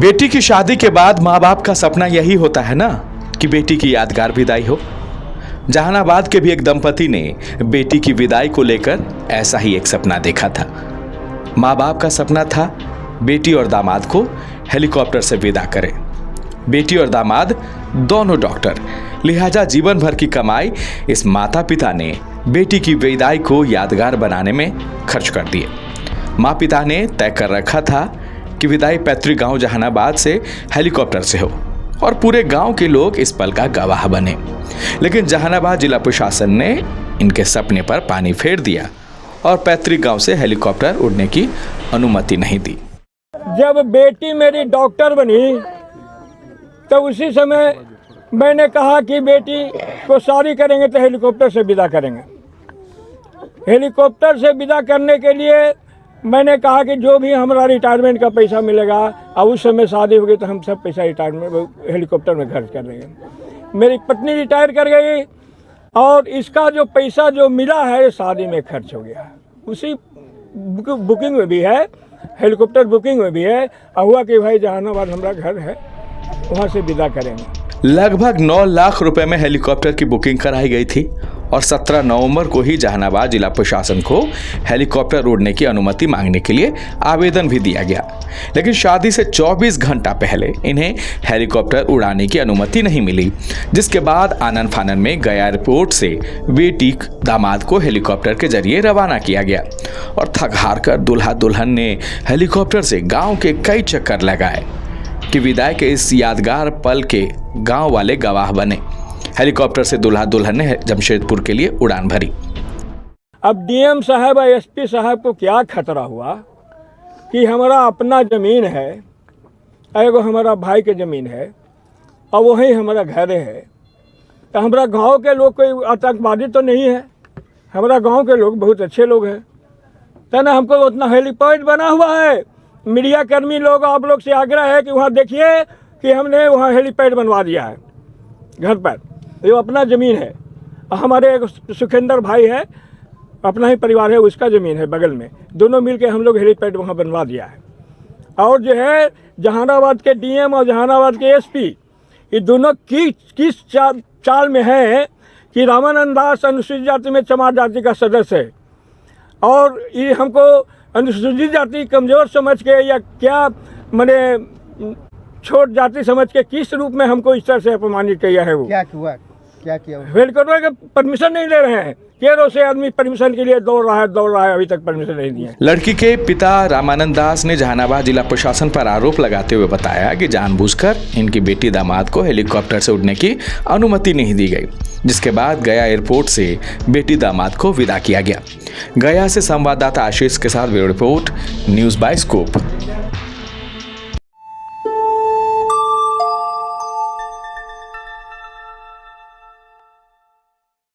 बेटी की शादी के बाद माँ बाप का सपना यही होता है ना कि बेटी की यादगार विदाई हो। जहानाबाद के भी एक दंपति ने बेटी की विदाई को लेकर ऐसा ही एक सपना देखा था। माँ बाप का सपना था बेटी और दामाद को हेलीकॉप्टर से विदा करें। बेटी और दामाद दोनों डॉक्टर, लिहाजा जीवन भर की कमाई इस माता पिता ने बेटी की विदाई को यादगार बनाने में खर्च कर दिए। माँ पिता ने तय कर रखा था कि विदाई पैतृक गांव जहानाबाद से हेलीकॉप्टर से हो और पूरे गांव के लोग इस पल का गवाह बने। लेकिन जहानाबाद जिला प्रशासन ने इनके सपने पर पानी फेर दिया और पैतृक गांव से हेलीकॉप्टर उड़ने की अनुमति नहीं दी। जब बेटी मेरी डॉक्टर बनी तो उसी समय मैंने कहा कि बेटी को शादी करेंगे तो हेलीकॉप्टर से विदा करेंगे। हेलीकॉप्टर से विदा करने के लिए मैंने कहा कि जो भी हमारा रिटायरमेंट का पैसा मिलेगा और उस समय शादी होगी तो हम सब पैसा रिटायरमेंट हेलीकॉप्टर में खर्च कर देंगे। मेरी पत्नी रिटायर कर गई और इसका जो पैसा जो मिला है शादी में खर्च हो गया। उसी बुकिंग में भी है, हेलीकॉप्टर बुकिंग में भी है। हुआ कि भाई जहानाबाद हमारा घर है, वहाँ से विदा करेंगे। लगभग 9 लाख रुपए में हेलीकॉप्टर की बुकिंग कराई गई थी और 17 नवंबर को ही जहानाबाद जिला प्रशासन को हेलीकॉप्टर उड़ने की अनुमति मांगने के लिए आवेदन भी दिया गया। लेकिन शादी से 24 घंटा पहले इन्हें हेलीकॉप्टर उड़ाने की अनुमति नहीं मिली, जिसके बाद आनन फानन में गया एयरपोर्ट से बेटी दामाद को हेलीकॉप्टर के जरिए रवाना किया गया और थक हार कर दूल्हा दुल्हन ने हेलीकॉप्टर से गाँव के कई चक्कर लगाए कि विदाई के इस यादगार पल के गांव वाले गवाह बने। हेलीकॉप्टर से दूल्हा दुल्हन ने जमशेदपुर के लिए उड़ान भरी। अब डीएम साहब और एसपी साहब को क्या खतरा हुआ कि हमारा अपना ज़मीन है, एगो हमारा भाई के ज़मीन है और वहीं हमारा घर है, तो हमारा गांव के लोग कोई आतंकवादी तो नहीं है। हमारा गांव के लोग बहुत अच्छे लोग हैं, तो ना हमको उतना हेलीपैड बना हुआ है। मीडिया कर्मी लोग आप लोग से आग्रह है कि वहाँ देखिए कि हमने वहाँ हेलीपैड बनवा दिया है घर पर। ये अपना ज़मीन है। हमारे एक सुखेंद्र भाई है, अपना ही परिवार है, उसका ज़मीन है बगल में। दोनों मिलके हम लोग हेलीपैड वहाँ बनवा दिया है। और जो है जहानाबाद के डीएम और जहानाबाद के एसपी, ये दोनों किस चाल में है कि रामानंद दास अनुसूचित जाति में चमार जाति का सदस्य है और ये हमको अनुसूचित जाति कमज़ोर समझ के या क्या मैंने छोट जाति समझ के किस रूप में हमको इस तरह से अपमानित किया है। वो क्या किया हेलीकॉप्टर का परमिशन नहीं ले रहे हैं। केरों से आदमी परमिशन के लिए दौड़ रहा है, अभी तक परमिशन नहीं दिया। लड़की के पिता रामानंद दास ने जहानाबाद जिला प्रशासन पर आरोप लगाते हुए बताया कि जानबूझकर इनकी बेटी दामाद को हेलीकॉप्टर से उड़ने की अनुमति नहीं दी गई, जिसके बाद गया एयरपोर्ट से बेटी दामाद को विदा किया गया। गया से संवाददाता आशीष के साथ bureau report, news bye scoop.